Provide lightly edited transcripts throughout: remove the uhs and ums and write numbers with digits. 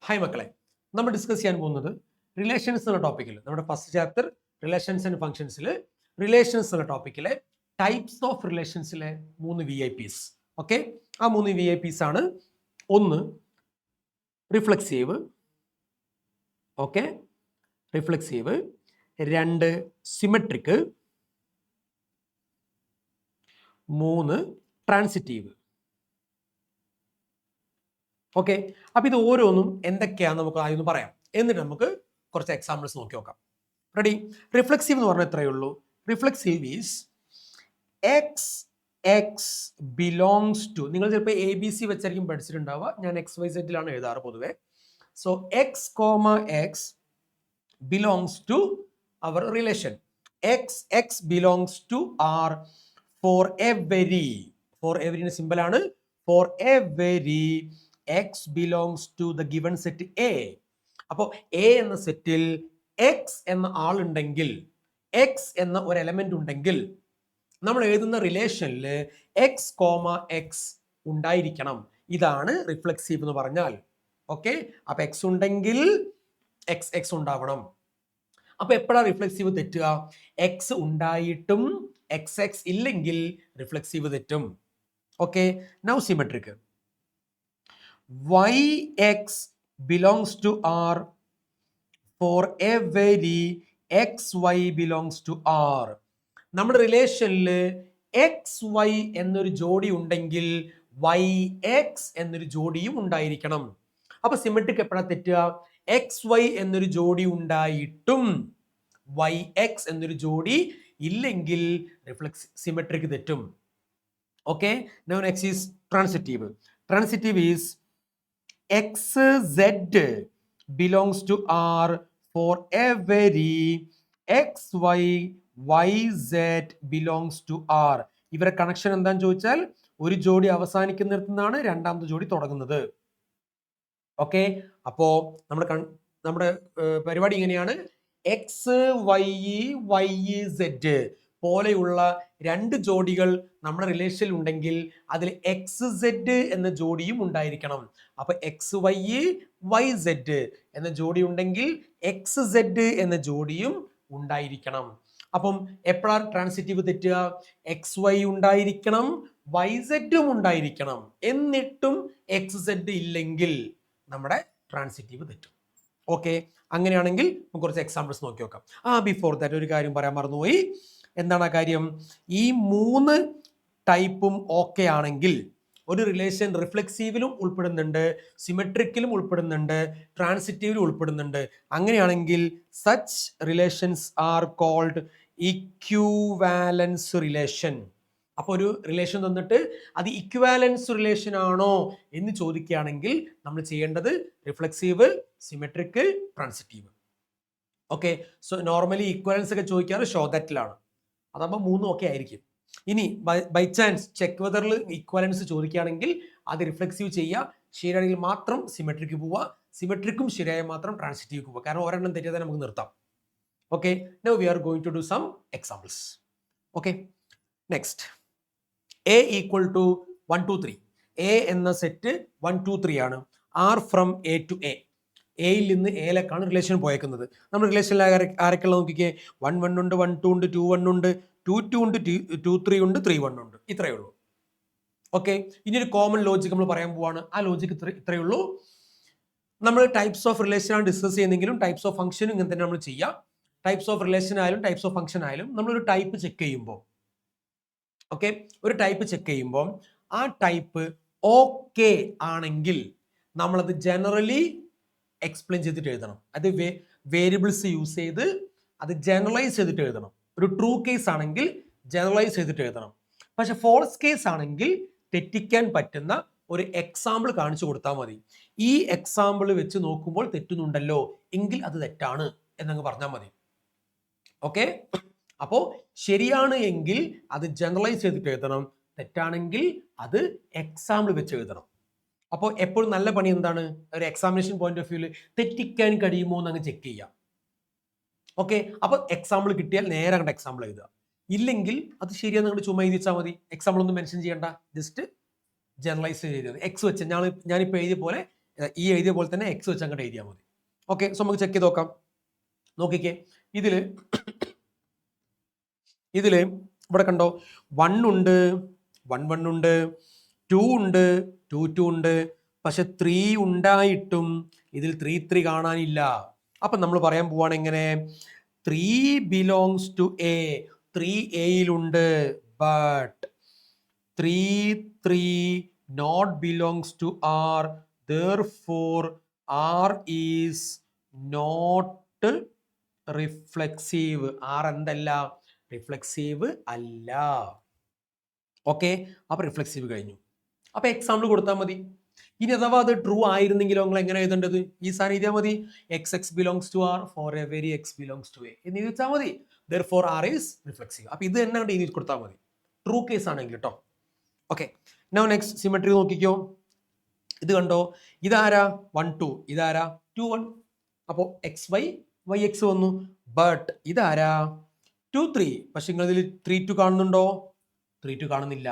Hi മക്കളെ, നമ്മൾ discuss ചെയ്യാൻ പോകുന്നത് റിലേഷൻസ് എന്നുള്ള ടോപ്പിക്കിൽ നമ്മുടെ ഫസ്റ്റ് ചാപ്റ്റർ റിലേഷൻസ് ആൻഡ് ഫംഗ്ഷൻസിൽ റിലേഷൻസ് എന്നുള്ള ടോപ്പിക്കിലെ ടൈപ്സ് ഓഫ് റിലേഷൻസിലെ 3 VIPs. ഓക്കെ, ആ 3 VIPs ആണ്. ഒന്ന് reflexive, okay, reflexive. 2 symmetric. 3 transitive. Okay, അപ്പൊ ഇത് ഓരോന്നും എന്തൊക്കെയാണെന്ന് നമുക്ക് ആദ്യം പറയാം, എന്നിട്ട് നമുക്ക് കുറച്ച് എക്സാമ്പിൾസ് നോക്കി നോക്കാം. റെഡി? റിഫ്ലെക്സീവ് എന്ന് പറഞ്ഞാൽ എത്രയേ ഉള്ളൂ. Reflexive is x x belongs to, നിങ്ങൾ ചിലപ്പോൾ ABC വെച്ചായിരിക്കും പഠിച്ചിട്ടുണ്ടാവുക, ഞാൻ XYZ എഴുതാറ് പൊതുവെ. So x comma x belongs to our relation. X x belongs to R for every. For എവരിന്റെ സിമ്പിൾ ആണ് for every x belongs to the given set A. അപ്പോൾ A എന്ന സെറ്റിൽ x എന്ന ആളുണ്ടെങ്കിൽ, x എന്ന ഒരു എലമെന്റ് ഉണ്ടെങ്കിൽ നമ്മൾ എഴുതുന്ന റിലേഷനിൽ x, x ഉണ്ടായിരിക്കണം. ഇതാണ് റിഫ്ലെക്സീവ് എന്ന് പറഞ്ഞാൽ. ഓക്കെ, അപ്പൊ x ഉണ്ടെങ്കിൽ x ഉണ്ടാവണം. അപ്പൊ എപ്പോഴാണ് റിഫ്ലെക്സീവ് തെറ്റുക? x ഉണ്ടായിട്ടും x ഇല്ലെങ്കിൽ റിഫ്ലെക്സീവ് തെറ്റും. Okay, now symmetric. yx belongs to R for every xy belongs to R. നമ്മുടെ റിലേഷനിൽ xy എന്നൊരു ജോഡി ഉണ്ടെങ്കിൽ yx എന്നൊരു ജോഡിയും ഉണ്ടായിരിക്കണം. അപ്പൊ സിമെട്രിക് എപ്പോഴാണ് തെറ്റുക? xy എന്നൊരു ജോഡി ഉണ്ടായിട്ടും yx എന്നൊരു ജോഡി ഇല്ലെങ്കിൽ സിമെട്രിക് തെറ്റും. Okay, now next is transitive. Transitive is xz belongs to R for every xy yz belongs to R. ഇവരെ കണക്ഷൻ എന്താന്ന് ചോദിച്ചാൽ ഒരു ജോഡി അവസാനിക്കുന്നിടത്തുനിന്നാണ് രണ്ടാമത്തെ ജോഡി തുടങ്ങുന്നത്. ഓക്കെ, അപ്പോ നമ്മുടെ പരിപാടി ഇങ്ങനെയാണ്. എക്സ് വൈ വൈ സെഡ് പോലെയുള്ള 2 ജോഡികൾ നമ്മുടെ റിലേഷനിൽ ഉണ്ടെങ്കിൽ അതിൽ എക്സ് സെഡ് എന്ന ജോഡിയും ഉണ്ടായിരിക്കണം. അപ്പൊ എക്സ് വൈ വൈ സെഡ് എന്ന ജോഡി ഉണ്ടെങ്കിൽ എക്സ് സെഡ് എന്ന ജോഡിയും ഉണ്ടായിരിക്കണം. അപ്പം എപ്പോഴാണ് ട്രാൻസിറ്റീവ് തെറ്റുക? എക്സ് വൈ ഉണ്ടായിരിക്കണം, വൈ സെഡും ഉണ്ടായിരിക്കണം, എന്നിട്ടും എക്സ് സെഡ് ഇല്ലെങ്കിൽ നമ്മുടെ ട്രാൻസിറ്റീവ് തെറ്റും. ഓക്കെ, അങ്ങനെയാണെങ്കിൽ നമുക്ക് കുറച്ച് എക്സാമ്പിൾസ് നോക്കി നോക്കാം. ബിഫോർ ദാറ്റ് ഒരു കാര്യം പറയാൻ മറന്നുപോയി. എന്താണ് ആ കാര്യം? ഈ 3 ടൈപ്പും ഓക്കെ ആണെങ്കിൽ ഒരു റിലേഷൻ റിഫ്ലെക്സീവിലും ഉൾപ്പെടുന്നുണ്ട്, സിമെട്രിക്കിലും ഉൾപ്പെടുന്നുണ്ട്, ട്രാൻസിറ്റീവിലും ഉൾപ്പെടുന്നുണ്ട്. അങ്ങനെയാണെങ്കിൽ such relations are called equivalence relation. അപ്പോൾ ഒരു റിലേഷൻ തന്നിട്ട് അത് ഇക്വിവാലൻസ് റിലേഷൻ ആണോ എന്ന് ചോദിക്കുകയാണെങ്കിൽ നമ്മൾ ചെയ്യേണ്ടത് reflexive, symmetric, transitive. Okay, so normally ഇക്വലൻസ് ഒക്കെ ചോദിക്കാറ് ഷോ ദാറ്റിലാണ്. അതാകുമ്പോൾ 3 ഒക്കെ ആയിരിക്കും. ഇനി ബൈ ചാൻസ് ചെക്ക് വെതറിൽ ഇക്വലൻസ് ചോദിക്കുകയാണെങ്കിൽ അത് റിഫ്ലെക്സീവ് ചെയ്യുക, ശരിയാണെങ്കിൽ മാത്രം സിമെട്രിക്ക് പോവുക, സിമെട്രിക്കും ശരിയായ മാത്രം ട്രാൻസിറ്റീവ് പോവുക. കാരണം ഒരെണ്ണം തെറ്റിയാൽ നമുക്ക് നിർത്താം. Okay, now we are going to do some examples. Okay, next A equal to 1 2 3. A എന്ന സെറ്റ് 1 2 3 ആണ്. R from A to A. എയിൽ നിന്ന് എയിലേക്കാണ് റിലേഷൻ പോയേക്കുന്നത്. നമ്മൾ റിലേഷനിൽ ആരൊക്കെയുള്ള നോക്കിക്കേ. 1 1 ഉണ്ട്, 1 2 ഉണ്ട്, 2 1 ഉണ്ട്, 2 2 ഉണ്ട്, 2 3 ഉണ്ട്, 3 1 ഉണ്ട്. ഇത്രയേ ഉള്ളൂ. ഓക്കെ, ഇനി ഒരു കോമൺ ലോജിക് നമ്മൾ പറയാൻ പോവാണ്. ആ ലോജിക് ഇത്രയേ ഉള്ളൂ. നമ്മൾ ടൈപ്സ് ഓഫ് റിലേഷൻ ആണ് ഡിസ്കസ് ചെയ്യുന്നെങ്കിലും ടൈപ്സ് ഓഫ് ഫംഗ്ഷനും ഇങ്ങനെ തന്നെ നമ്മൾ ചെയ്യാം. ടൈപ്സ് ഓഫ് റിലേഷൻ ആയാലും ടൈപ്സ് ഓഫ് ഫംഗ്ഷൻ ആയാലും നമ്മളൊരു ടൈപ്പ് ചെക്ക് ചെയ്യുമ്പോൾ, ഓക്കെ, ഒരു ടൈപ്പ് ചെക്ക് ചെയ്യുമ്പോൾ ആ ടൈപ്പ് ഓക്കെ ആണെങ്കിൽ നമ്മളത് ജനറലി എക്സ്പ്ലെയിൻ ചെയ്തിട്ട് എഴുതണം. അത് വേരിയബിൾസ് യൂസ് ചെയ്ത് അത് ജനറലൈസ് ചെയ്തിട്ട് എഴുതണം. ഒരു ട്രൂ കേസ് ആണെങ്കിൽ ജനറലൈസ് ചെയ്തിട്ട് എഴുതണം. പക്ഷെ ഫോൾസ് കേസ് ആണെങ്കിൽ തെറ്റിക്കാൻ പറ്റുന്ന ഒരു എക്സാമ്പിൾ കാണിച്ചു കൊടുത്താൽ മതി. ഈ എക്സാമ്പിൾ വെച്ച് നോക്കുമ്പോൾ തെറ്റുന്നുണ്ടല്ലോ എങ്കിൽ അത് തെറ്റാണ് എന്നങ്ങ് പറഞ്ഞാൽ മതി. ഓക്കെ, അപ്പോൾ ശരിയാണ് എങ്കിൽ അത് ജനറലൈസ് ചെയ്തിട്ട് എഴുതണം, തെറ്റാണെങ്കിൽ അത് എക്സാമ്പിൾ വെച്ച് എഴുതണം. അപ്പോൾ എപ്പോഴും നല്ല പണി എന്താണ്? ഒരു എക്സാമിനേഷൻ പോയിന്റ് ഓഫ് വ്യൂല് തെറ്റിക്കാൻ കഴിയുമോ എന്ന് അങ്ങ് ചെക്ക് ചെയ്യാം. ഓക്കെ, അപ്പോൾ എക്സാമ്പിൾ കിട്ടിയാൽ നേരെ അങ്ങോട്ട് എക്സാമ്പിൾ എഴുതുക. ഇല്ലെങ്കിൽ അത് ശരിയാന്ന് അങ്ങോട്ട് ചുമ്മാ എഴുതിച്ചാൽ മതി. എക്സാമ്പിൾ ഒന്നും മെൻഷൻ ചെയ്യണ്ട, ജസ്റ്റ് ജനറലൈസ് ചെയ്തത് എക്സ് വെച്ച് ഞാനിപ്പോൾ എഴുതിയ പോലെ ഈ എഴുതിയ പോലെ തന്നെ എക്സ് വെച്ച് അങ്ങോട്ട് എഴുതിയാൽ മതി. ഓക്കെ, സോ നമുക്ക് ചെക്ക് ചെയ്ത് നോക്കാം. നോക്കിക്കേ, ഇതില് ഇവിടെ കണ്ടോ 1 ഉണ്ട്, 1 ഉണ്ട്, 2 ഉണ്ട്, 2 ഉണ്ട്, പക്ഷെ 3 ഉണ്ടായിട്ടും ഇതിൽ 3 കാണാനില്ല. അപ്പം നമ്മൾ പറയാൻ പോവാണ് എങ്ങനെ, 3 ബിലോങ്സ് ടു എ, 3 എയിലുണ്ട്, but 3 not belongs to R, therefore R is not reflexive. R എന്തല്ല, റിഫ്ലെക്സീവ് അല്ല. ഓക്കെ, അപ്പൊ റിഫ്ലെക്സീവ് കഴിഞ്ഞു. അപ്പൊ എക്സാമ്പിൾ കൊടുത്താൽ മതി. ഇനി അഥവാ അത് ട്രൂ ആയിരുന്നെങ്കിലോ നിങ്ങൾ എങ്ങനെ എഴുതേണ്ടത്, ഈ സാധനം എഴുതിയാൽ മതി, x x belongs to R for every x belongs to A എന്ന് എഴുതിച്ചാൽ മതി. therefore R is reflexive. അപ്പൊ ഇത് തന്നെ എഴുതി കൊടുത്താൽ മതി, ട്രൂ കേസ് ആണെങ്കിൽ കേട്ടോ. ഓക്കെ, നൗ നെക്സ്റ്റ് സിമെട്രി നോക്കിക്കോ. ഇത് കണ്ടോ, ഇതാരാ 1 2, ഇതാരാ 2 1. അപ്പോൾ എക്സ് വൈ വൈ എക്സ് വന്നു. ബട്ട് ഇതാരാ 2 3. പക്ഷെ നിങ്ങൾ ഇതിൽ 3 2 കാണുന്നുണ്ടോ? 3 2 കാണുന്നില്ല,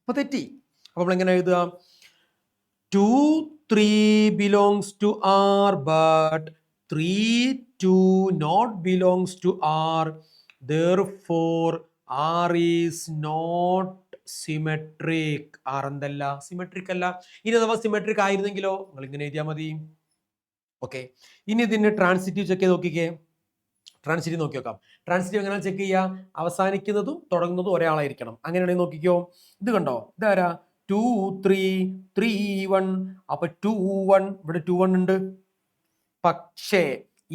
അപ്പൊ തെറ്റി. അപ്പൊ നമ്മൾ എങ്ങനെ എഴുതുക, 2 3 belongs to R, but 3 2 not belongs to R, therefore R is not symmetric. R എന്തല്ല, സിമെട്രിക് അല്ല. ഇനി അഥവാ സിമെട്രിക് ആയിരുന്നെങ്കിലോ നിങ്ങൾ ഇങ്ങനെ എഴുതിയാൽ മതി. ഓക്കെ, ഇനി ഇതിന്റെ ട്രാൻസിറ്റീവ് ചെക്ക് ചെയ്ത് നോക്കിക്കേ. ട്രാൻസിറ്റീവ് നോക്കി നോക്കാം. ട്രാൻസിറ്റീവ് എങ്ങനെ ചെക്ക് ചെയ്യുക, അവസാനിക്കുന്നതും തുടങ്ങുന്നതും ഒരാളായിരിക്കണം. അങ്ങനെയാണെങ്കിൽ നോക്കിക്കോ, ഇത് കണ്ടോ, ഇതാരാ 2 3 3 1. അപ്പൊ 2 1, ഇവിടെ 2 1 ഉണ്ട്. പക്ഷേ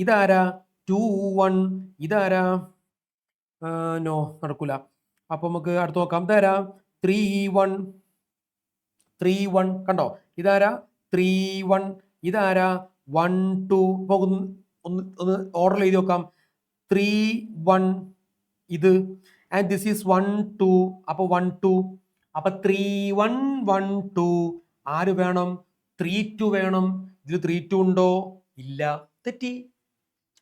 ഇതാരാ 2 1, ഇതാരാ നോ നടക്കൂല. അപ്പൊ നമുക്ക് അടുത്ത് നോക്കാം, ഇതാരാ 3 1 3 1. കണ്ടോ, ഇതാരാ 3 1, ഇതാരാ 1 2. പോകുന്നു, ഒന്ന് ഓർഡർ എഴുതി നോക്കാം. 3 1 ഇത്, ആൻഡ് ദിസ് ഈസ് 1 2. അപ്പൊ 1 2. അപ്പൊ 3 1 1 2. ആര് വേണം, 3 2 വേണം. ഇതിൽ 3 2 ഉണ്ടോ? ഇല്ല, തെറ്റി.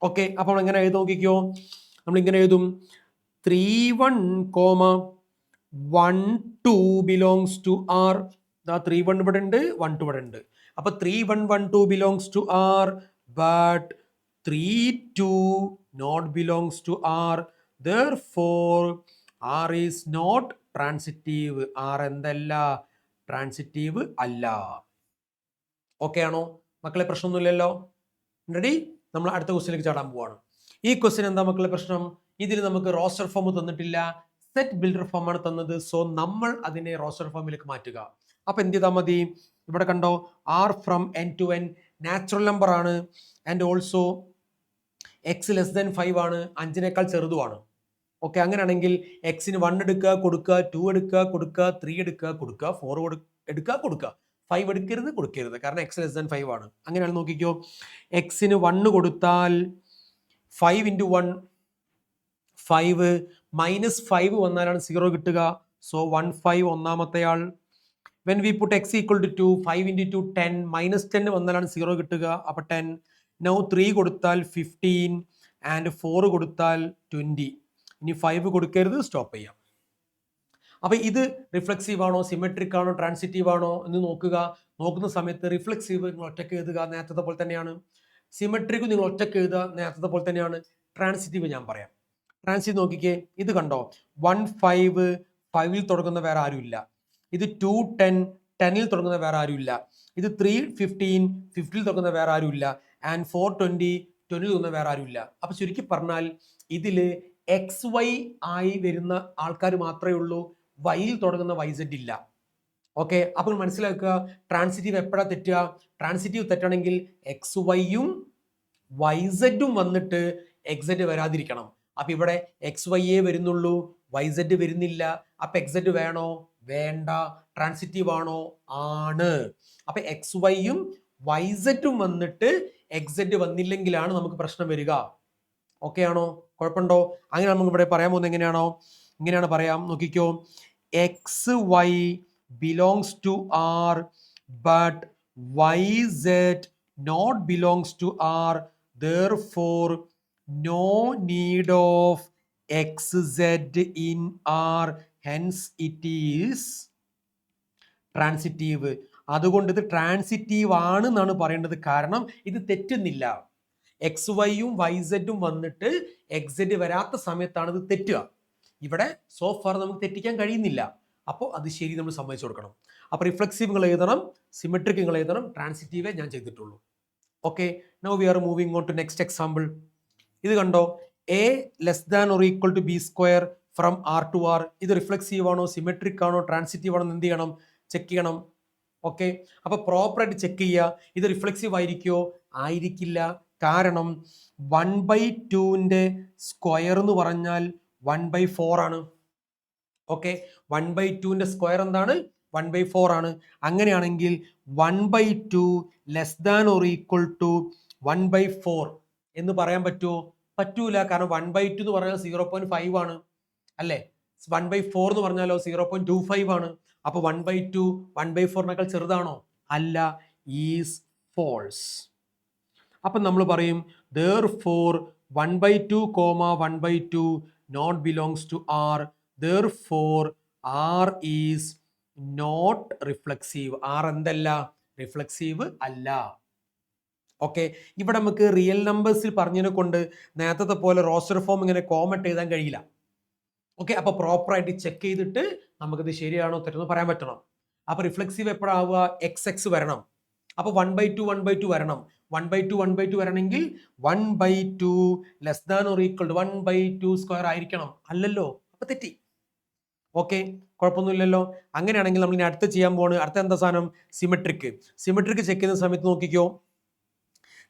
ഓക്കെ, അപ്പോൾ എങ്ങനെ എഴുതി നോക്കിക്കോ, നമ്മൾ ഇങ്ങനെ എഴുതും, 3 1 1 2 ബിലോങ്സ് ടു ആർ. 3 1 ഇവിടെ ഉണ്ട്, 1 2 ഇവിടെ ഉണ്ട്. അപ്പൊ 3 1 1 2 belongs to R, but 3 2 not belongs to R, therefore R is not transitive. R എന്തല്ല, ട്രാൻസിറ്റീവ് അല്ല. ഓക്കെ ആണോ മക്കളെ? പ്രശ്നമൊന്നുമില്ലല്ലോ. റെഡി? നമ്മൾ അടുത്ത ക്വസ്റ്റ്യനിലേക്ക് ചാടാൻ പോവാണ്. ഈ ക്വസ്റ്റ്യൻ എന്താ മക്കളെ പ്രശ്നം, ഇതിൽ നമുക്ക് റോസ്റ്റർ ഫോം തന്നിട്ടില്ല, സെറ്റ് ബിൽഡർ ഫോം ആണ് തന്നത്. സോ നമ്മൾ അതിനെ റോസ്റ്റർ ഫോമിലേക്ക് മാറ്റുക. അപ്പൊ എന്ത് ചെയ്താൽ മതി, ഇവിടെ കണ്ടോ, R from N to N natural number ആണ്, and also x less than 5 ആണ്, 5നേക്കാൾ ചെറുതുമാണ്. ഓക്കെ, അങ്ങനെയാണെങ്കിൽ എക്സിന് 1 എടുക്കുക കൊടുക്കുക, 2 എടുക്കുക കൊടുക്കുക, 3 എടുക്കുക കൊടുക്കുക, 4 എടുക്കുക കൊടുക്കുക, 5 എടുക്കരുത് കൊടുക്കരുത്, കാരണം എക്സ് ലെസ് ദാൻ 5 ആണ്. അങ്ങനെയാണ് നോക്കിക്കോ, എക്സിന് 1 കൊടുത്താൽ 5 × 1 5, -5 വന്നാലാണ് 0 കിട്ടുക. സോ 1 5 ഒന്നാമത്തെ ആൾ. When we put x equal to 2, 5 × 2 10, -10 വന്നാലാണ് 0 കിട്ടുക, അപ്പൊ 10. നൗ 3 കൊടുത്താൽ 15 ആൻഡ് 4 കൊടുത്താൽ 20. ഇനി 5 കൊടുക്കരുത്, സ്റ്റോപ്പ് ചെയ്യാം. അപ്പൊ ഇത് റിഫ്ലെക്സീവ് ആണോ, സിമെട്രിക് ആണോ, ട്രാൻസിറ്റീവ് ആണോ എന്ന് നോക്കുക. നോക്കുന്ന സമയത്ത് റിഫ്ലെക്സീവ് നിങ്ങൾ ഒറ്റയ്ക്ക് എഴുതുക, നേരത്തെ പോലെ തന്നെയാണ്. സിമെട്രിക് നിങ്ങൾ ഒറ്റയ്ക്ക് എഴുതുക, നേരത്തെ പോലെ തന്നെയാണ്. ട്രാൻസിറ്റീവ് ഞാൻ പറയാം. ട്രാൻസിറ്റീവ് നോക്കിക്കേ, ഇത് കണ്ടോ, 1 5, 5ൽ തുടങ്ങുന്ന വേറെ ആരുമില്ല. ഇത് 2 10, 10ൽ തുടങ്ങുന്ന വേറെ ആരുമില്ല. ഇത് 3 15, 15ൽ തുടങ്ങുന്ന വേറെ ആരുമില്ല. ആൻഡ് 4 20, 20ൽ തുടങ്ങുന്ന വേറെ ആരുമില്ല. അപ്പൊ ചുരുക്കി പറഞ്ഞാൽ ഇതില് എക്സ് വൈ ആയി വരുന്ന ആൾക്കാർ മാത്രമേ ഉള്ളൂ, വൈയിൽ തുടങ്ങുന്ന YZ ഇല്ല. ഓക്കെ, അപ്പോൾ മനസ്സിലാക്കുക, ട്രാൻസിറ്റീവ് എപ്പോഴാ തെറ്റുക, ട്രാൻസിറ്റീവ് തെറ്റണമെങ്കിൽ എക്സ് വൈയും YZ വന്നിട്ട് XZ വരാതിരിക്കണം. അപ്പൊ ഇവിടെ XY വരുന്നുള്ളൂ, YZ വരുന്നില്ല. അപ്പൊ XZ വേണോ? വേണ്ട. ട്രാൻസിറ്റീവ് ആണോ? ആണ്. അപ്പൊ XYയും YZ വന്നിട്ട് XZ വന്നില്ലെങ്കിലാണ് നമുക്ക് പ്രശ്നം വരിക. ഓക്കെ ആണോ? കുഴപ്പമുണ്ടോ? അങ്ങനെ നമുക്ക് ഇവിടെ പറയാൻ പോകുന്നത് എങ്ങനെയാണോ, ഇങ്ങനെയാണ് പറയാം. നോക്കിക്കോ, XY belongs to R but YZ not belongs to R, therefore no need of XZ in R, hence it is transitive. അതുകൊണ്ട് ഇത് ട്രാൻസിറ്റീവ് ആണ് എന്നാണ് പറയേണ്ടത്. കാരണം ഇത് തെറ്റുന്നില്ല. എക്സ് വൈയും വൈ സെഡും വന്നിട്ട് എക്സ് സെഡ് വരാത്ത സമയത്താണ് ഇത് തെറ്റുക. ഇവിടെ സോ ഫാർ നമുക്ക് തെറ്റിക്കാൻ കഴിയുന്നില്ല. അപ്പോൾ അത് ശരി നമ്മൾ സമ്മതിച്ചു കൊടുക്കണം. അപ്പോൾ റിഫ്ലെക്സീവ് നിങ്ങൾ എഴുതണം, സിമെട്രിക് നിങ്ങൾ എഴുതണം, ട്രാൻസിറ്റീവേ ഞാൻ ചെയ്തിട്ടുള്ളൂ. Okay, now we are moving on to next example. ഇത് കണ്ടോ, a less than or equal to b square from R to R. ഇത് റിഫ്ലെക്സീവ് ആണോ, സിമെട്രിക് ആണോ, ട്രാൻസിറ്റീവ് ആണോ എന്ന് എന്ത് ചെയ്യണം? ചെക്ക് ചെയ്യണം. ഓക്കെ, അപ്പോൾ പ്രോപ്പറായിട്ട് ചെക്ക് ചെയ്യുക. ഇത് റിഫ്ലെക്സീവ് ആയിരിക്കുമോ? ആയിരിക്കില്ല. കാരണം 1/2ന്റെ സ്ക്വയർ എന്ന് പറഞ്ഞാൽ 1/4 ആണ്. ഓക്കെ, 1/2ന്റെ സ്ക്വയർ എന്താണ്? 1/4 ആണ്. അങ്ങനെയാണെങ്കിൽ 1/2 less than or equal to 1/4 എന്ന് പറയാൻ പറ്റുമോ? പറ്റൂല. കാരണം 1/2 എന്ന് പറഞ്ഞാൽ 0.5 ആണ് അല്ലേ? 1/4 എന്ന് പറഞ്ഞാലോ 0.25 ആണ്. അപ്പൊ 1/2 1/4 ചെറുതാണോ? അല്ല, ഈസ് ഫോൾസ്. അപ്പൊ നമ്മൾ പറയും therefore 1/2, 1/2 not belongs to R. Therefore R is not reflexive. R എന്തല്ല? റിഫ്ലെക്സീവ് അല്ല. ഓക്കെ, ഇവിടെ നമുക്ക് റിയൽ നമ്പേഴ്സിൽ പറഞ്ഞതിനെ കൊണ്ട് നേരത്തെ പോലെ റോസ്റ്റർ ഫോം ഇങ്ങനെ കോമറ്റ് എഴുതാൻ കഴിയില്ല. ഓക്കെ, അപ്പൊ പ്രോപ്പറായിട്ട് ചെക്ക് ചെയ്തിട്ട് നമുക്കിത് ശരിയാണോ തെറ്റെന്ന് പറയാൻ പറ്റണം. അപ്പൊ റിഫ്ലെക്സീവ് എപ്പോഴാവുക? എക്സ് വരണം. അപ്പൊ 1/2 വരണം. 1/2 വരണമെങ്കിൽ 1/2 less than or equal to 1/2 square ആയിരിക്കണം. അല്ലല്ലോ, അപ്പൊ തെറ്റി. ഓക്കെ, കുഴപ്പമൊന്നുമില്ലല്ലോ. അങ്ങനെയാണെങ്കിൽ നമ്മൾ ഇനി അടുത്ത് ചെയ്യാൻ പോകുന്നത് അടുത്ത എന്താ സാധനം? സിമെട്രിക്. സിമെട്രിക് ചെക്ക് ചെയ്യുന്ന സമയത്ത് നോക്കിക്കോ,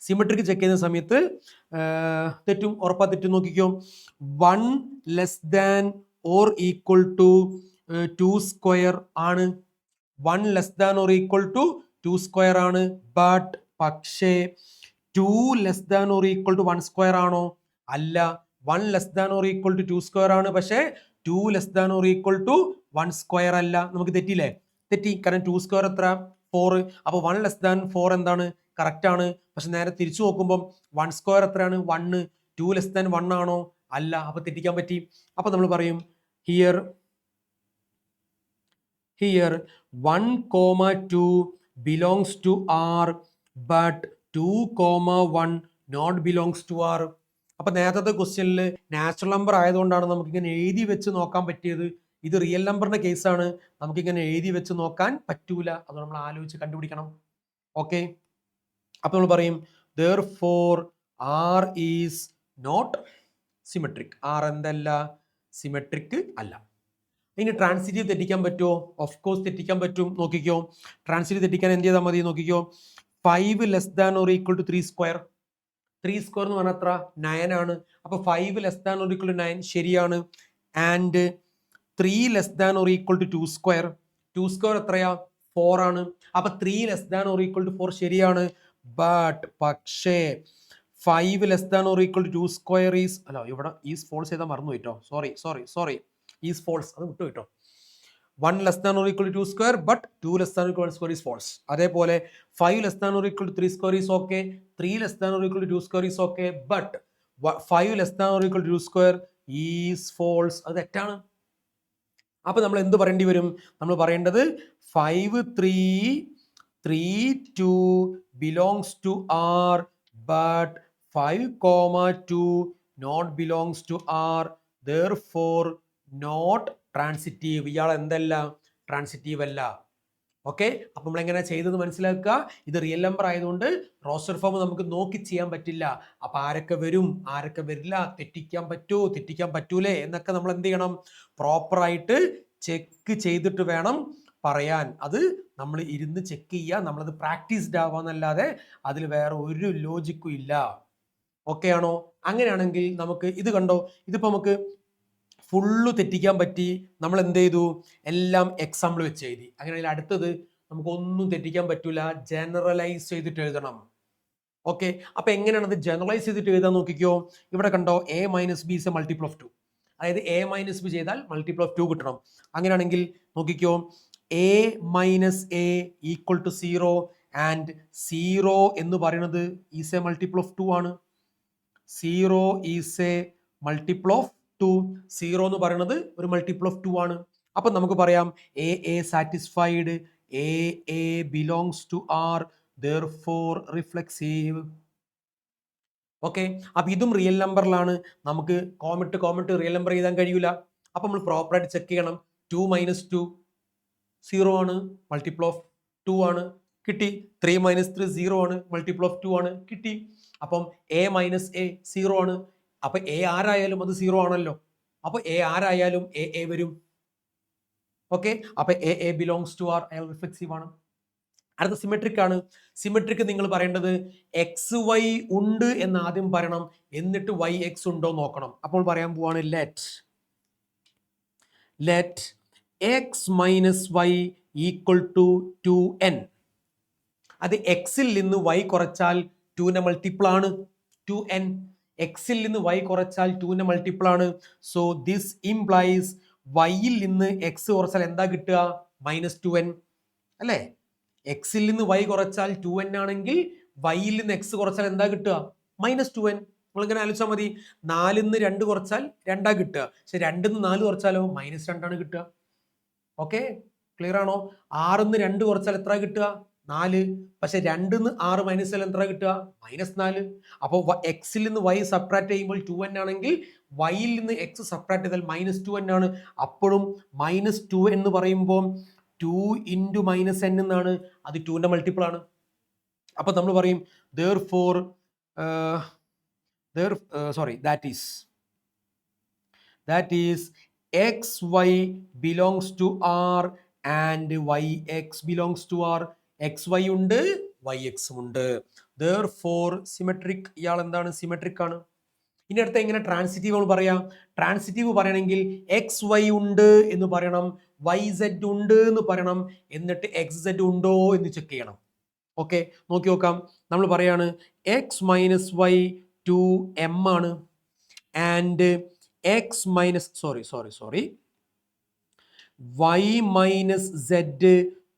സിമെട്രിക് ചെക്ക് ചെയ്യുന്ന സമയത്ത് തെറ്റും, ഉറപ്പാ തെറ്റും. നോക്കിക്കോ, 1 less than or equal to 2 square ആണ്. 1 less than or equal to 2 square ആണ്. ബട്ട് പക്ഷേ 2 less than or equal to 1 square ആണോ? അല്ല, 1 less than or equal to 2 square ആണ്. പക്ഷേ 2 less than or equal to 1 square അല്ല. നമുക്ക് തെറ്റിയില്ലേ? തെറ്റി. കാരണം 2 സ്ക്വയർ എത്ര? 4. അപ്പോൾ 1 ലെസ് ദാൻ 4 എന്താണ്? കറക്റ്റ് ആണ്. പക്ഷെ നേരെ തിരിച്ചു നോക്കുമ്പോൾ 1 സ്ക്വയർ എത്രയാണ്? 1. 2 ലെസ് ദാൻ 1 ആണോ? അല്ല. അപ്പൊ തെറ്റിക്കാൻ പറ്റി. അപ്പൊ നമ്മൾ പറയും here 1, 2 belongs to R but 2, 1 not belongs to R. അപ്പൊ നേരത്തെ ക്വസ്റ്റ്യനിൽ നാച്ചുറൽ നമ്പർ ആയതുകൊണ്ടാണ് നമുക്ക് ഇങ്ങനെ എഴുതി വെച്ച് നോക്കാൻ പറ്റിയത്. ഇത് റിയൽ നമ്പറിന്റെ കേസാണ്, നമുക്ക് ഇങ്ങനെ എഴുതി വെച്ച് നോക്കാൻ പറ്റൂല. അത് നമ്മൾ ആലോചിച്ച് കണ്ടുപിടിക്കണം. ഓക്കെ, അപ്പൊ നമ്മൾ പറയും therefore R is not symmetric. R എന്തല്ല? സിമെട്രിക് അല്ല. ഇനി ട്രാൻസിറ്റീവ് തെറ്റിക്കാൻ പറ്റുമോ? ഓഫ് കോഴ്സ് തെറ്റിക്കാൻ പറ്റും. നോക്കിക്കോ, ട്രാൻസിറ്റീവ് തെറ്റിക്കാൻ എന്ത് ചെയ്താൽ മതി? നോക്കിക്കോ, 5 less than or equal to 3 square. 3 square എന്ന് പറഞ്ഞാൽ എത്ര? 9 ആണ്. അപ്പൊ 5 less than or equal to 9 ശരിയാണ്. And 3 less than or equal to 2 square. 2 square എത്രയാ? 4 ആണ്. അപ്പൊ 3 less than or equal to 4 ശരിയാണ്. ബട്ട് പക്ഷേ 5 less than or equal to 2 square is, അല്ല ഇവിടെ ഈസ് ഫോൾസ് ചെയ്താൽ മറന്നു പോയിട്ടോ. സോറി ഈസ് ഫോൾസ്, അത് വിട്ടു കേട്ടോ. 1 less than or equal to 2 square but 2 less than or equal 1 square is false. അതേപോലെ 5 less than or equal to 3 square is okay. 3 less than or equal to 2 square is okay. But 5 less than or equal to 2 square is false. അത് തെറ്റാണ്. അപ്പൊ നമ്മൾ എന്ത് പറയേണ്ടി വരും? നമ്മൾ പറയേണ്ടത് 5, 3, 2 belongs to R but 5, 2 not belongs to R. Therefore not transitive. ഇയാൾ എന്തല്ല? ട്രാൻസിറ്റീവ് അല്ല. ഓക്കെ, അപ്പൊ നമ്മൾ എങ്ങനെ ചെയ്തത് മനസ്സിലാക്കുക. ഇത് റിയൽ നമ്പർ ആയതുകൊണ്ട് റോസ്റ്റർ ഫോം നമുക്ക് നോക്കി ചെയ്യാൻ പറ്റില്ല. അപ്പൊ ആരൊക്കെ വരും, ആരൊക്കെ വരില്ല, തെറ്റിക്കാൻ പറ്റൂ, തെറ്റിക്കാൻ പറ്റൂലേ എന്നൊക്കെ നമ്മൾ എന്ത് ചെയ്യണം? പ്രോപ്പറായിട്ട് ചെക്ക് ചെയ്തിട്ട് വേണം പറയാൻ. അത് നമ്മൾ ഇരുന്ന് ചെക്ക് ചെയ്യുക, നമ്മളത് പ്രാക്ടീസ്ഡ് ആവാന്നല്ലാതെ അതിൽ വേറെ ഒരു ലോജിക്കും ഇല്ല. ഓക്കെ ആണോ? അങ്ങനെയാണെങ്കിൽ നമുക്ക് ഇത് കണ്ടോ, ഇതിപ്പോ നമുക്ക് ഫുള്ള് തെറ്റിക്കാൻ പറ്റി. നമ്മൾ എന്ത് ചെയ്തു? എല്ലാം എക്സാമ്പിൾ വെച്ച് എഴുതി. അങ്ങനെയാണെങ്കിൽ അടുത്തത് നമുക്കൊന്നും തെറ്റിക്കാൻ പറ്റൂല, ജനറലൈസ് ചെയ്തിട്ട് എഴുതണം. ഓക്കെ, അപ്പൊ എങ്ങനെയാണ് അത് ജനറലൈസ് ചെയ്തിട്ട് എഴുതാൻ? നോക്കിക്കോ, ഇവിടെ കണ്ടോ, a minus b is a multiple of 2. അതായത് a മൈനസ് ബി ചെയ്താൽ മൾട്ടിപ്പിൾ ഓഫ് 2 കിട്ടണം. അങ്ങനെയാണെങ്കിൽ നോക്കിക്കോ, a minus a equal to 0 and 0 എന്ന് പറയുന്നത് ഈസ് എ മൾട്ടിപ്പിൾ ഓഫ് 2 ആണ്. 0 ഈസ് എ മൾട്ടിപ്പിൾ ഓഫ് 2. 0 എന്ന് പറയുന്നത് ഒരു മൾട്ടിപ്പിൾ ഓഫ് 2 ആണ്. അപ്പൊ നമുക്ക് പറയാം a satisfied, a belongs to R, therefore reflexive. Okay, അപ്പൊ ഇതും റിയൽ നമ്പറിലാണ്. നമുക്ക് കോമിട്ട് റിയൽ നമ്പർ എഴുതാൻ കഴിയൂല. അപ്പൊ നമ്മൾ പ്രോപ്പറായിട്ട് ചെക്ക് ചെയ്യണം. 2 - 2 0 ആണ്, മൾട്ടിപ്പിൾ ഓഫ് 2 ആണ്, കിട്ടി. 3 - 3 0 ആണ്, മൾട്ടിപ്പിൾ ഓഫ് 2 ആണ്, കിട്ടി. അപ്പം a - a 0 ആണ്. അപ്പൊ a ആരായാലും അത് 0 ആണല്ലോ. അപ്പൊ a ആരായാലും a വരും. ഓക്കെ, അപ്പൊ a belongs to R, reflexive ആണ്. അടുത്ത സിമെട്രിക് ആണ്. സിമെട്രിക് നിങ്ങൾ പറയേണ്ടത് എക്സ് വൈ ഉണ്ട് എന്ന് ആദ്യം പറയണം, എന്നിട്ട് വൈ എക്സ് ഉണ്ടോ നോക്കണം. അപ്പോൾ പറയാൻ പോവാണ് let x minus y equal to 2n. അത് എക്സിൽ നിന്ന് വൈ കുറച്ചാൽ 2ന്റെ മൾട്ടിപ്പിൾ ആണ് 2n. എക്സിൽ നിന്ന് വൈ കുറച്ചാൽ 2ന്റെ മൾട്ടിപ്പിൾ ആണ്. സോ ദിസ് ഇംപ്ലൈസ് വൈയിൽ നിന്ന് എക്സ് കുറച്ചാൽ എന്താ കിട്ടുക? -2n അല്ലേ? എക്സിൽ നിന്ന് വൈ കുറച്ചാൽ 2n ആണെങ്കിൽ വൈയിൽ നിന്ന് എക്സ് കുറച്ചാൽ എന്താ കിട്ടുക? -2n. നമ്മളിങ്ങനെ ആലോചിച്ചാൽ മതി. 4 നിന്ന് 2 കുറച്ചാൽ 2 കിട്ടുക. പക്ഷെ 2 നിന്ന് 4 കുറച്ചാലോ -2 കിട്ടുക. ഓക്കെ, ക്ലിയർ ആണോ? 6 നിന്ന് 2 കുറച്ചാൽ എത്ര കിട്ടുക? 4. പക്ഷെ 2 നിന്ന് 6 മൈനസ് എത്ര കിട്ടുക? -4. അപ്പോൾ എക്സിൽ നിന്ന് വൈ സബ്ട്രാക്ട് ചെയ്യുമ്പോൾ 2n ആണെങ്കിൽ വൈയിൽ നിന്ന് എക്സ് സബ്ട്രാക്ട് ചെയ്താൽ -2n ആണ്. അപ്പോഴും -2 എന്ന് പറയുമ്പോൾ 2 × -n എന്നാണ്. അത് 2ന്റെ മൾട്ടിപ്പിൾ ആണ്. അപ്പൊ നമ്മൾ പറയും that is xy belongs to R and yx belongs to R. xy ഉണ്ട്, yx ഉണ്ട്. therefore symmetric. ഇയാൾ എന്താണ്? സിമെട്രിക് ആണ്. ഇനി അടുത്ത എങ്ങനെ ട്രാൻസിറ്റീവ് നമ്മൾ പറയാം? ട്രാൻസിറ്റീവ് പറയണമെങ്കിൽ എക്സ് വൈ ഉണ്ട് എന്ന് പറയണം, വൈ സെഡ് ഉണ്ട് എന്ന് പറയണം, എന്നിട്ട് എക്സ് സെഡ് ഉണ്ടോ എന്ന് ചെക്ക് ചെയ്യണം. ഓക്കെ, നോക്കി നോക്കാം. നമ്മൾ പറയാണ് എക്സ് മൈനസ് വൈ 2m ആണ് and x minus y minus z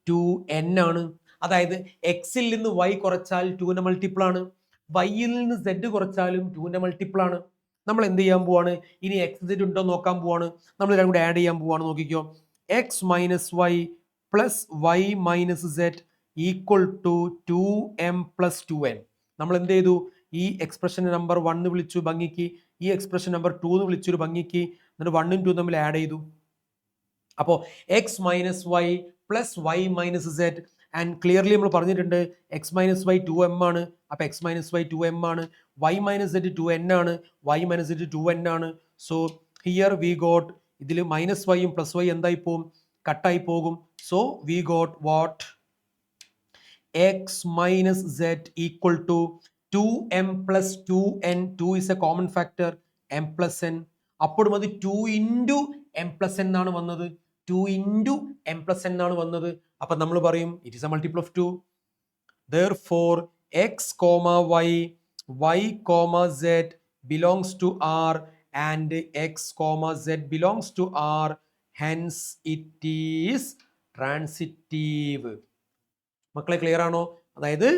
2n ആണ്. അതായത് എക്സിൽ നിന്ന് വൈ കുറച്ചാൽ 2ന്റെ മൾട്ടിപ്പിൾ ആണ്, വൈയിൽ നിന്ന് സെഡ് കുറച്ചാലും 2ന്റെ മൾട്ടിപ്പിൾ ആണ്. നമ്മൾ എന്ത് ചെയ്യാൻ പോവാണ്? ഇനി എക്സ് സെഡ് ഉണ്ടോ നോക്കാൻ പോവാണ്. നമ്മൾ ഇതെല്ലാം കൂടെ ആഡ് ചെയ്യാൻ പോവാണ്. നോക്കിക്കോ, x minus y plus y minus z equal to 2m + 2n. നമ്മൾ എന്ത് ചെയ്തു? ഈ എക്സ്പ്രഷൻ നമ്പർ 1 വിളിച്ചു ഭംഗിക്ക്, ഈ എക്സ്പ്രഷൻ നമ്പർ 2 എന്ന് വിളിച്ചൊരു ഭംഗിക്ക്, എന്നിട്ട് 1 ഉം 2 തമ്മിൽ ആഡ് ചെയ്തു. അപ്പോൾ x minus y plus y minus z, and clearly നമ്മൾ പറഞ്ഞിട്ടുണ്ട് എക്സ് മൈനസ് വൈ 2m ആണ്. അപ്പൊ എക്സ് മൈനസ് വൈ 2m ആണ്, വൈ മൈനസ് സെഡ് 2n ആണ്, വൈ മൈനസ് സെഡ് 2n ആണ്. സോ ഹിയർ വി ഗോട്ട്, ഇതിൽ മൈനസ് വൈയും പ്ലസ് വൈ എന്തായി പോകും? കട്ടായി പോകും. So we got what? x minus z equal to 2m plus 2n. 2 is a common factor, m plus n. അപ്പോഴും അത് 2 × m plus n ആണ് വന്നത്. 2 × m plus n ആണ് വന്നത്. അപ്പൊ നമ്മൾ പറയും it is a multiple of 2. therefore x, y, y, z belongs to R and x, z belongs to R. hence it is transitive. മക്കളെ ക്ലിയർ ആണോ? അതായത്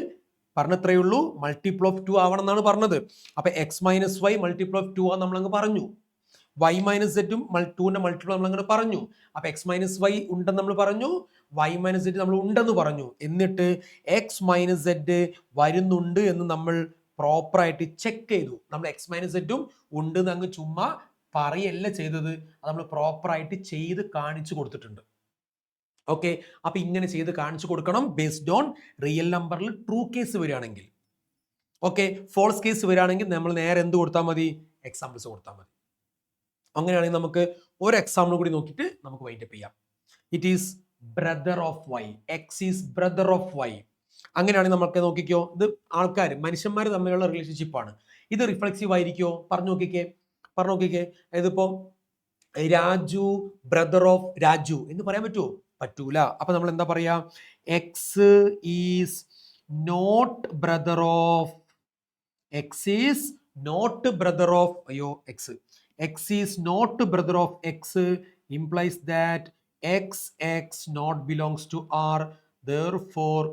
പറഞ്ഞത്രയേ ഉള്ളൂ, മൾട്ടിപ്പിൾ ഓഫ് 2 ആവണം എന്നാണ് പറഞ്ഞത്. അപ്പൊ x minus y multiple of 2 നമ്മൾ അങ്ങ് പറഞ്ഞു. വൈ മൈനസ് സെറ്റും 2ന്റെ മൾട്ടിപ്പിൾ നമ്മൾ അങ്ങനെ പറഞ്ഞു. അപ്പൊ എക്സ് മൈനസ് വൈ ഉണ്ടെന്ന് നമ്മൾ പറഞ്ഞു, വൈ മൈനസ് സെറ്റ് നമ്മൾ ഉണ്ടെന്ന് പറഞ്ഞു. എന്നിട്ട് എക്സ് മൈനസ് സെറ്റ് വരുന്നുണ്ട് എന്ന് നമ്മൾ പ്രോപ്പറായിട്ട് ചെക്ക് ചെയ്തു. നമ്മൾ എക്സ് മൈനസ് സെറ്റും ഉണ്ട് എന്ന് അങ്ങ് ചുമ്മാ പറയല്ല ചെയ്തത്, അത് നമ്മൾ പ്രോപ്പറായിട്ട് ചെയ്ത് കാണിച്ചു കൊടുത്തിട്ടുണ്ട്. ഓക്കെ, അപ്പൊ ഇങ്ങനെ ചെയ്ത് കാണിച്ചു കൊടുക്കണം ബേസ്ഡ് ഓൺ റിയൽ നമ്പറിൽ ട്രൂ കേസ് വരികയാണെങ്കിൽ. ഓക്കെ, ഫോൾസ് കേസ് വരികയാണെങ്കിൽ നമ്മൾ നേരെ എന്ത് കൊടുത്താൽ മതി? എക്സാമ്പിൾസ് കൊടുത്താൽ മതി. അങ്ങനെയാണെങ്കിൽ നമുക്ക് ഒരു എക്സാമ്പിൾ കൂടി നോക്കിയിട്ട് നമുക്ക് വൈൻഡപ്പ് ചെയ്യാം. It is brother of y. X is brother of y. അങ്ങനെയാണെങ്കിൽ നമുക്ക് നോക്കിക്കോ, ഇത് ആൾക്കാർ മനുഷ്യന്മാർ തമ്മിലുള്ള റിലേഷൻഷിപ്പാണ്. ഇത് റിഫ്ലെക്സീവ് ആയിരിക്കോ? പറഞ്ഞു നോക്കിക്കേ. ഇതിപ്പോ രാജു ബ്രദർ ഓഫ് രാജു എന്ന് പറയാൻ പറ്റുമോ? പറ്റൂല. അപ്പൊ നമ്മൾ എന്താ പറയാ? X is not brother of, x is not brother of, x is not brother of x implies that x not belongs to R, therefore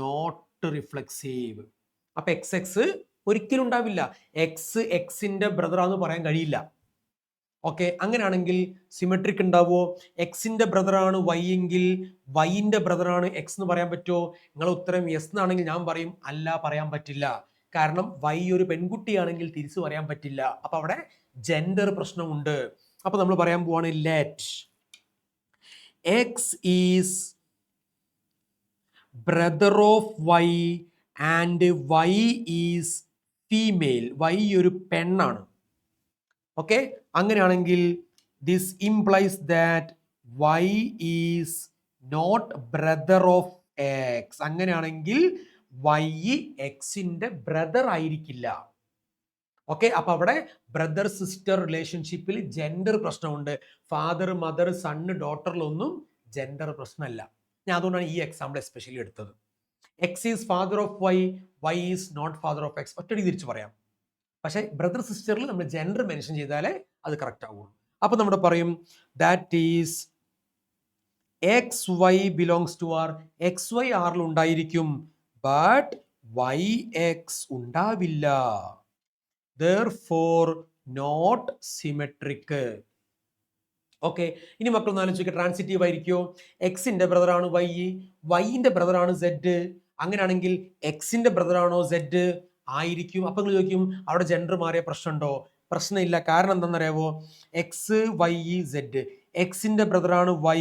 not reflexive. അപ്പൊ എക്സ് ഒരിക്കലും ഉണ്ടാവില്ല. എക്സിന്റെ ബ്രദർ ആണെന്ന് പറയാൻ കഴിയില്ല. ഓക്കെ, അങ്ങനെയാണെങ്കിൽ സിമെട്രിക് ഉണ്ടാവുമോ? എക്സിന്റെ ബ്രദറാണ് വൈ എങ്കിൽ വൈന്റെ ബ്രദറാണ് എക്സ് എന്ന് പറയാൻ പറ്റുമോ? നിങ്ങളെ ഉത്തരം യെസ് എന്നാണെങ്കിൽ ഞാൻ പറയും അല്ല, പറയാൻ പറ്റില്ല. കാരണം വൈ ഒരു പെൺകുട്ടിയാണെങ്കിൽ തിരിച്ചു പറയാൻ പറ്റില്ല. അപ്പൊ അവിടെ ജെൻഡർ പ്രശ്നമുണ്ട്. അപ്പൊ നമ്മൾ പറയാൻ പോവാണ് let x is brother of y and y is female. Y ഒരു പെണ്ണാണ്. ഓക്കെ, അങ്ങനെയാണെങ്കിൽ this implies that y is not brother of x. അങ്ങനെയാണെങ്കിൽ വൈ എക്സിന്റെ ബ്രദർ ആയിരിക്കില്ല. ഓക്കെ, അപ്പൊ അവിടെ ബ്രദർ സിസ്റ്റർ റിലേഷൻഷിപ്പിൽ ജെൻഡർ പ്രശ്നമുണ്ട്. ഫാദർ മദർ സണ്ണ് ഡോട്ടറിലൊന്നും ജെൻഡർ പ്രശ്നമല്ല. ഞാൻ അതുകൊണ്ടാണ് ഈ എക്സാമ്പിൾ എസ്പെഷ്യലി എടുത്തത്. X is father of y, y is not father of x. ഒറ്റടി തിരിച്ചു പറയാം. പക്ഷേ ബ്രദർ സിസ്റ്ററിൽ നമ്മൾ ജെൻഡർ മെൻഷൻ ചെയ്താലേ അത് കറക്റ്റ് ആവുള്ളൂ. അപ്പൊ നമ്മൾ പറയും that is x y belongs to R. X y ആറിൽ ഉണ്ടായിരിക്കും, ബട്ട് വൈ എക്സ് ഉണ്ടാവില്ല. therefore not symmetric. ഓക്കെ, ഇനി മക്കൾ ഒന്ന് ആലോചിക്കുക, ട്രാൻസിറ്റീവ് ആയിരിക്കുമോ? എക്സിന്റെ ബ്രദറാണ് വൈ, വൈന്റെ ബ്രദറാണ് സെഡ്. അങ്ങനെയാണെങ്കിൽ എക്സിന്റെ ബ്രദറാണോ സെഡ്? ആയിരിക്കും. അപ്പൊ നിങ്ങൾ ചോദിക്കും അവിടെ ജെൻഡർ മാറിയ പ്രശ്നമുണ്ടോ? പ്രശ്നമില്ല. കാരണം എന്താണെന്നറിയാവോ? എക്സ് വൈ സെഡ്, എക്സിന്റെ ബ്രദറാണ് വൈ,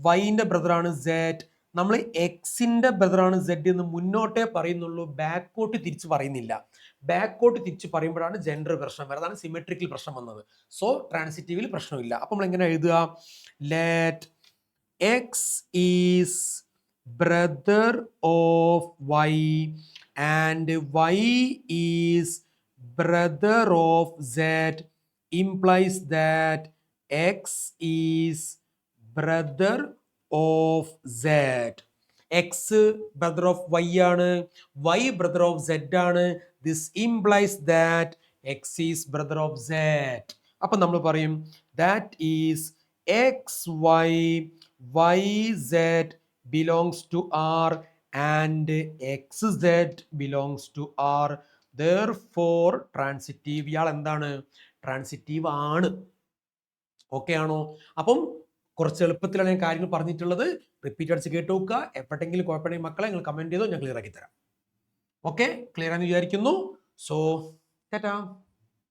വൈന്റെ ബ്രദറാണ് സെഡ്. നമ്മൾ എക്സിന്റെ ബ്രദറാണ് സെഡ് എന്ന് മുന്നോട്ടേ പറയുന്നുള്ളൂ, ബാക്കോട്ട് തിരിച്ച് പറയുന്നില്ല. ബാക്കോട്ട് തിരിച്ച് പറയുമ്പോഴാണ് ജെൻഡർ പ്രശ്നം വരുന്നത്. അതാണ് സിമെട്രിക്കൽ പ്രശ്നം വന്നത്. സോ ട്രാൻസിറ്റീവിൽ പ്രശ്നമില്ല. അപ്പൊ നമ്മൾ എങ്ങനെ എഴുതുക? Let x is brother of y and y is brother of z implies that x is brother of z. x brother of y ആണ്, y brother of z ആണ്. This implies that x is brother of z. അപ്പൊ നമ്മൾ പറയും that is x y y z belongs to r and x z belongs to r. therefore transitive. ഇയാൾ എന്താണ്? Transitive ആണ്. Okay ആണോ? അപ്പം കുറച്ച് എളുപ്പത്തിലാണ് ഞാൻ കാര്യങ്ങൾ പറഞ്ഞിട്ടുള്ളത്. റിപ്പീറ്റ് അടിച്ച് കേട്ട് നോക്കുക. എപ്പോഴെങ്കിലും കുഴപ്പമുണ്ടെങ്കിൽ മക്കളെ നിങ്ങൾ കമന്റ് ചെയ്തോ, ഞാൻ ക്ലിയർ ആക്കി തരാം. ഓക്കെ, ക്ലിയർ ആണെന്ന് വിചാരിക്കുന്നു. സോ ടാറ്റാ.